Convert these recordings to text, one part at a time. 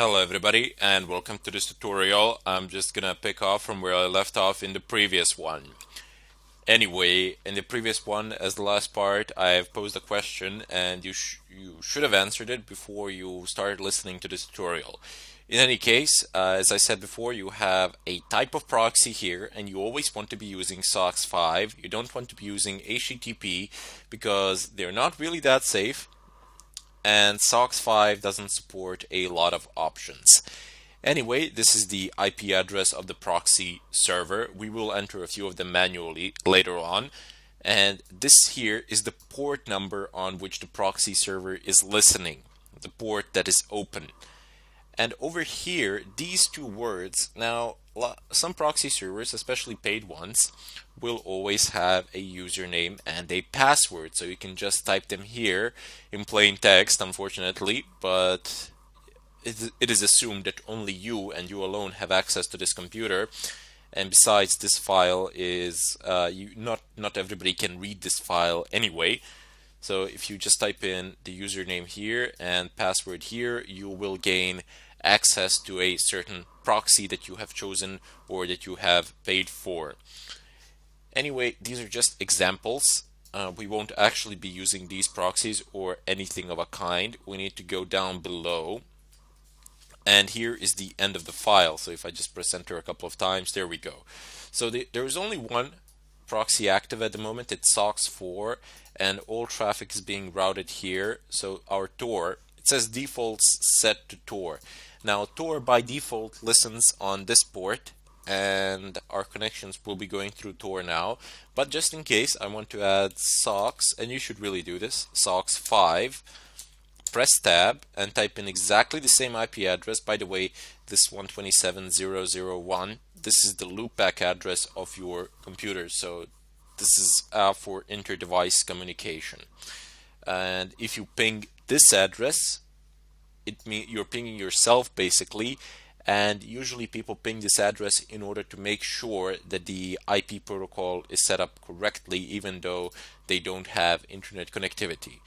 Hello everybody and welcome to this tutorial. I'm just gonna pick off from where I left off in the previous one. Anyway, in the previous one, as the last part, I've posed a question and you should have answered it before you started listening to this tutorial. In any case, as I said before, you have a type of proxy here and you always want to be using SOCKS 5. You don't want to be using HTTP because they're not really that safe, and SOCKS 5 doesn't support a lot of options. Anyway, this is the IP address of the proxy server. We will enter a few of them manually later on. And this here is the port number on which the proxy server is listening, the port that is open. And over here, these two words, now some proxy servers, especially paid ones, will always have a username and a password. So you can just type them here in plain text, unfortunately, but it is assumed that only you and you alone have access to this computer. And besides, this file is not everybody can read this file anyway. So if you just type in the username here and password here, you will gain access to a certain proxy that you have chosen or that you have paid for. Anyway, these are just examples. We won't actually be using these proxies or anything of a kind. We need to go down below. And here is the end of the file. So if I just press enter a couple of times, there we go. So there is only one proxy active at the moment. It's SOCKS 4, and all traffic is being routed here. So our Tor, it says defaults set to Tor. Now Tor by default listens on this port, and our connections will be going through Tor now. But just in case, I want to add SOCKS, and you should really do this, SOCKS 5. Press tab and type in exactly the same IP address. By the way, this 127.0.0.1, this is the loopback address of your computer, so this is for inter-device communication. And if you ping this address, it means you're pinging yourself basically, and usually people ping this address in order to make sure that the IP protocol is set up correctly, even though they don't have internet connectivity.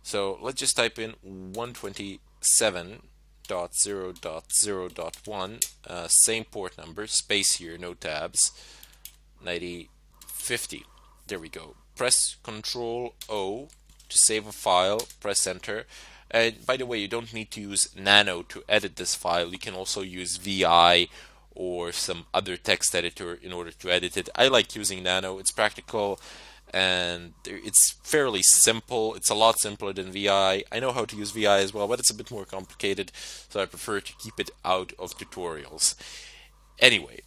So let's just type in 127.0.0.1, same port number, space here, no tabs, 9050. There we go. Press Control O to save a file, press enter. And by the way, you don't need to use Nano to edit this file. You can also use VI or some other text editor in order to edit it. I like using Nano, it's practical and it's fairly simple. It's a lot simpler than VI. I know how to use VI as well, but it's a bit more complicated, so I prefer to keep it out of tutorials. Anyway,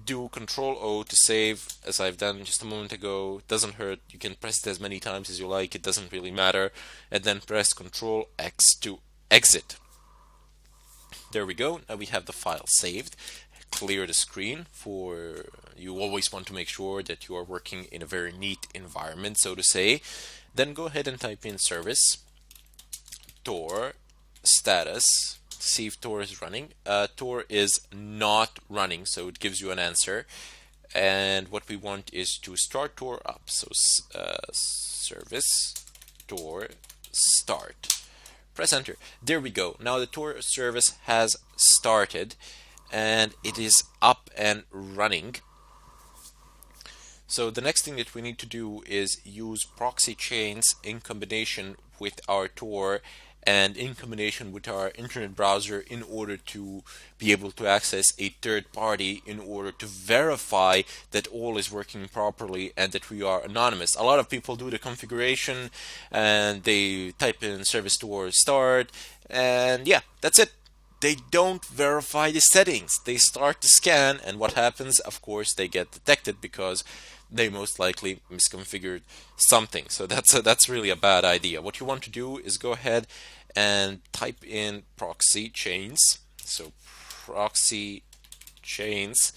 do Control O to save, as I've done just a moment ago. It doesn't hurt. You can press it as many times as you like. It doesn't really matter. And then press Control X to exit. There we go. Now we have the file saved. Clear the screen. For you always want to make sure that you are working in a very neat environment, so to say. Then go ahead and type in service Tor status. See if Tor is running. Tor is not running, so it gives you an answer. And what we want is to start Tor up. So service Tor start. Press enter. There we go. Now the Tor service has started and it is up and running. So the next thing that we need to do is use Proxychains in combination with our Tor and in combination with our internet browser in order to be able to access a third party in order to verify that all is working properly and that we are anonymous. A lot of people do the configuration and they type in service Tor start, and yeah, that's it. They don't verify the settings. They start the scan, and what happens? Of course, they get detected because they most likely misconfigured something. So that's really a bad idea. What you want to do is go ahead and type in Proxychains. So Proxychains.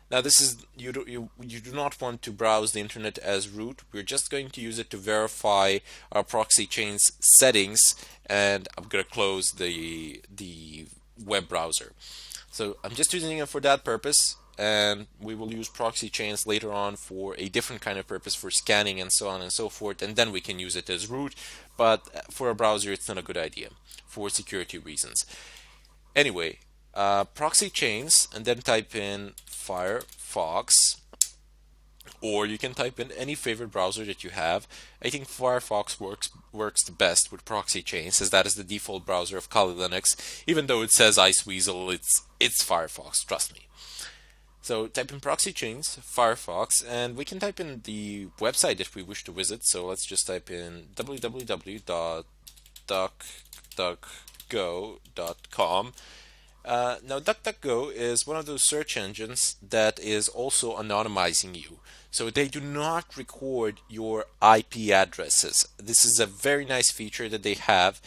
Now this is you do not want to browse the internet as root. We're just going to use it to verify our Proxychains settings, and I'm going to close the web browser. So I'm just using it for that purpose, and we will use Proxychains later on for a different kind of purpose, for scanning and so on and so forth, and then we can use it as root. But for a browser, it's not a good idea for security reasons. Anyway, Proxychains, and then type in Firefox, or you can type in any favorite browser that you have. I think Firefox works the best with Proxychains, as that is the default browser of Kali Linux. Even though it says Iceweasel, it's Firefox. Trust me. So type in Proxychains, Firefox, and we can type in the website that we wish to visit. So let's just type in www.duckduckgo.com. Now, DuckDuckGo is one of those search engines that is also anonymizing you. So they do not record your IP addresses. This is a very nice feature that they have,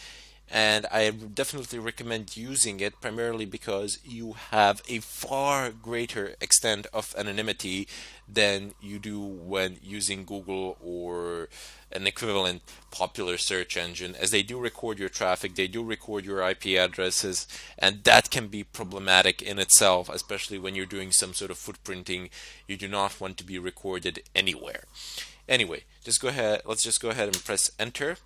and I definitely recommend using it, primarily because you have a far greater extent of anonymity than you do when using Google or an equivalent popular search engine, as they do record your traffic, they do record your IP addresses, and that can be problematic in itself, especially when you're doing some sort of footprinting. You do not want to be recorded anywhere. Anyway, let's just go ahead and press enter,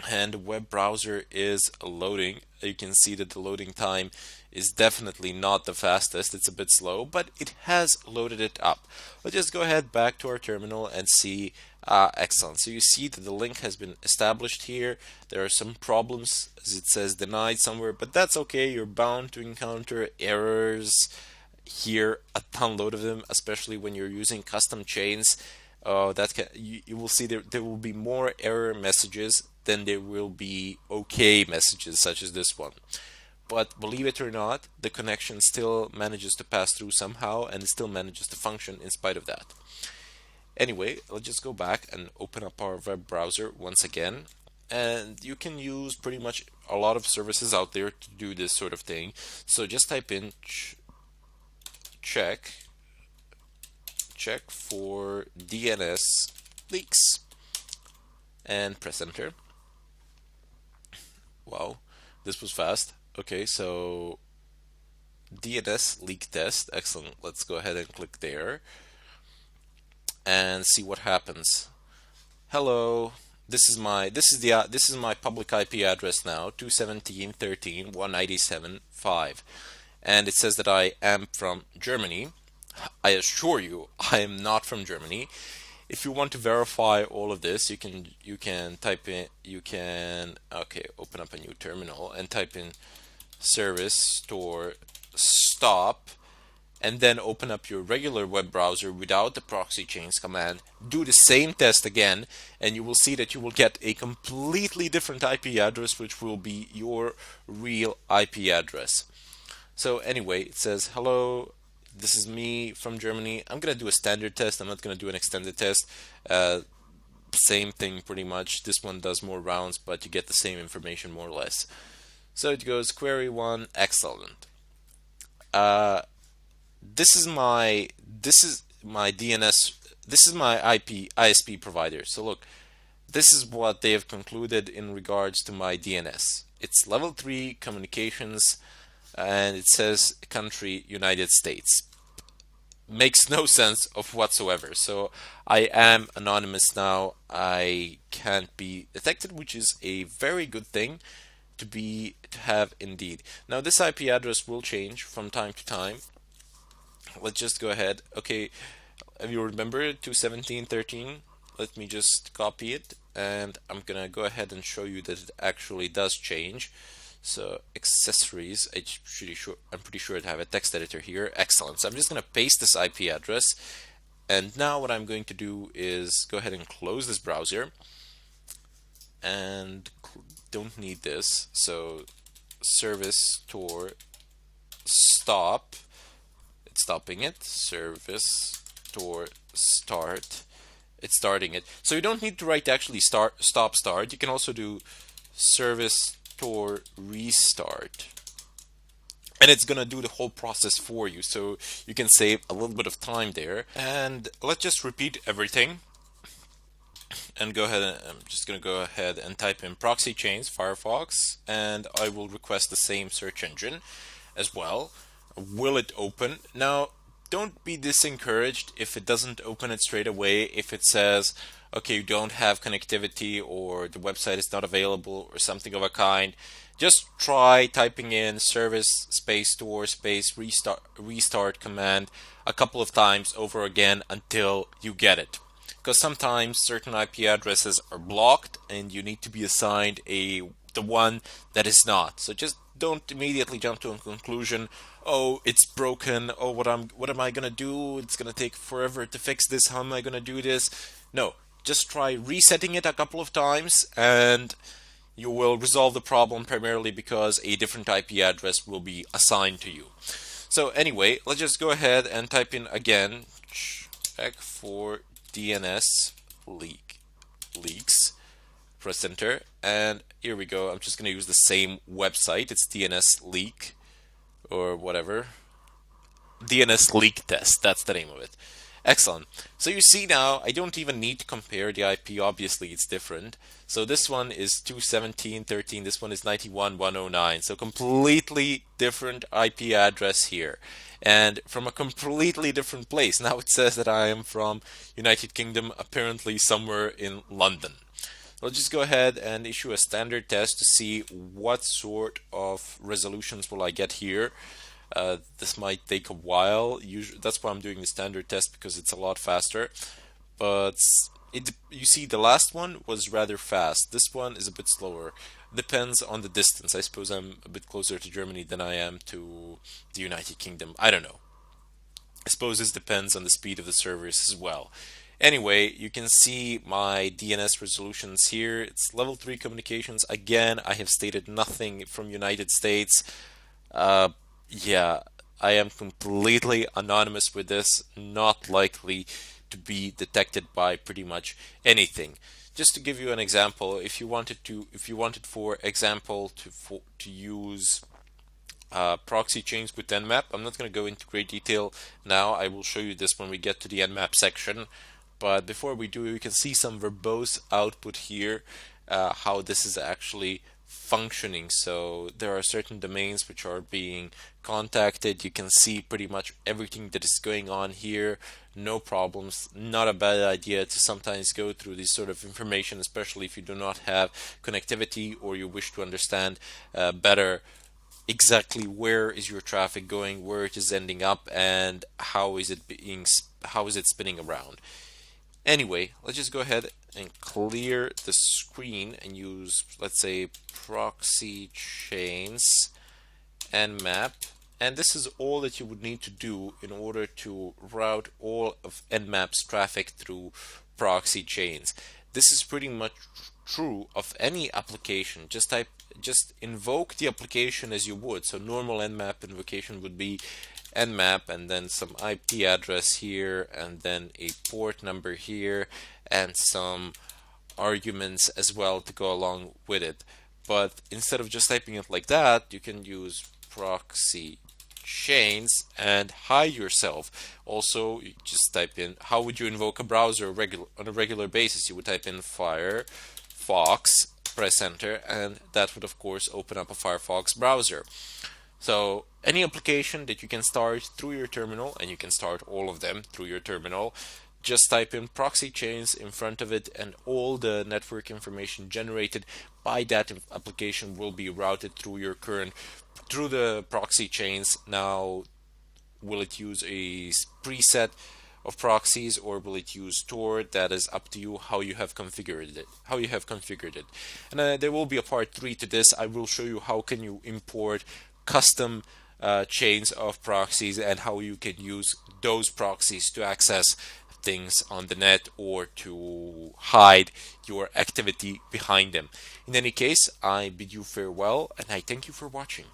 and the web browser is loading. You can see that the loading time is definitely not the fastest. It's a bit slow, but it has loaded it up. Let's just go ahead back to our terminal and see. Excellent. So you see that the link has been established here. There are some problems, as it says denied somewhere, but that's okay. You're bound to encounter errors here, a ton load of them, especially when you're using custom chains. You will see there will be more error messages than there will be okay messages, such as this one. But believe it or not, the connection still manages to pass through somehow, and it still manages to function in spite of that. Anyway, let's just go back and open up our web browser once again. And you can use pretty much a lot of services out there to do this sort of thing. So just type in check for DNS leaks and press enter. Wow, this was fast. Okay, so DNS Leak Test. Excellent. Let's go ahead and click there and see what happens. Hello. This is my public IP address now, 217.13.197.5, and it says that I am from Germany. I assure you, I am not from Germany. If you want to verify all of this, you can open up a new terminal and type in service store stop, and then open up your regular web browser without the Proxychains command. Do the same test again, and you will see that you will get a completely different IP address, which will be your real IP address. So anyway, it says, hello, this is me from Germany. I'm going to do a standard test. I'm not going to do an extended test. Same thing pretty much. This one does more rounds, but you get the same information more or less. So it goes query 1, excellent. This is my DNS, this is my IP ISP provider. So look, this is what they have concluded in regards to my DNS. It's level 3 communications, and it says country United States. Makes no sense of whatsoever. So I am anonymous now. I can't be detected, which is a very good thing to have indeed. Now this IP address will change from time to time. Let's just go ahead. Okay, if you remember 217.13, let me just copy it, and I'm gonna go ahead and show you that it actually does change. So accessories, I'm pretty sure I have a text editor here. Excellent. So I'm just gonna paste this IP address, and now what I'm going to do is go ahead and close this browser, and don't need this. So service store stop. It's stopping it. Service store start. It's starting it. So you don't need to write actually stop. You can also do service store restart, and it's gonna do the whole process for you, so you can save a little bit of time there. And let's just repeat everything and go ahead. I'm just gonna go ahead and type in Proxychains Firefox, and I will request the same search engine as well. Will it open? Now don't be disencouraged if it doesn't open it straight away. If it says, okay, you don't have connectivity, or the website is not available, or something of a kind, Just try typing in service space store space restart command a couple of times over again until you get it. Because sometimes certain IP addresses are blocked and you need to be assigned the one that is not. So just don't immediately jump to a conclusion. Oh, it's broken. Oh, what am I gonna do? It's gonna take forever to fix this. How am I gonna do this? No, just try resetting it a couple of times and you will resolve the problem, primarily because a different IP address will be assigned to you. So anyway, let's just go ahead and type in again, check for DNS leaks, press enter, and here we go. I'm just going to use the same website. It's DNS Leak or whatever. DNS Leak Test, that's the name of it. Excellent. So you see now, I don't even need to compare the IP. Obviously, it's different. So this one is 217.13. This one is 91.109. So completely different IP address here. And from a completely different place. Now it says that I am from United Kingdom, apparently somewhere in London. So let's just go ahead and issue a standard test to see what sort of resolutions will I get here. This might take a while. That's why I'm doing the standard test, because it's a lot faster. But you see, the last one was rather fast. This one is a bit slower. Depends on the distance. I suppose I'm a bit closer to Germany than I am to the United Kingdom. I don't know. I suppose this depends on the speed of the servers as well. Anyway, you can see my DNS resolutions here. It's level 3 communications. Again, I have stated nothing from United States. Yeah, I am completely anonymous with this, not likely to be detected by pretty much anything. Just to give you an example, if you wanted, for example, to use Proxychains with Nmap, I'm not going to go into great detail now. I will show you this when we get to the Nmap section. But before we do, you can see some verbose output here, how this is actually functioning. So there are certain domains which are being contacted. You can see pretty much everything that is going on here. No problems. Not a bad idea to sometimes go through this sort of information, especially if you do not have connectivity or you wish to understand better exactly where is your traffic going, where it is ending up, and how is it spinning around. Anyway, let's just go ahead and clear the screen and use, let's say, Proxychains Nmap. And this is all that you would need to do in order to route all of Nmap's traffic through Proxychains. This is pretty much true of any application. Just invoke the application as you would. So normal Nmap invocation would be Nmap and then some IP address here and then a port number here and some arguments as well to go along with it. But instead of just typing it like that, you can use Proxychains and hide yourself. Also, you just type in, how would you invoke a browser on a regular basis? You would type in Firefox, press enter, and that would of course open up a Firefox browser. So any application that you can start through your terminal, and you can start all of them through your terminal, just type in Proxychains in front of it, and all the network information generated by that application will be routed through the Proxychains. Now, will it use a preset of proxies or will it use Tor? That is up to you how you have configured it. And there will be a part 3 to this. I will show you how can you import custom chains of proxies and how you can use those proxies to access things on the net or to hide your activity behind them. In any case, I bid you farewell and I thank you for watching.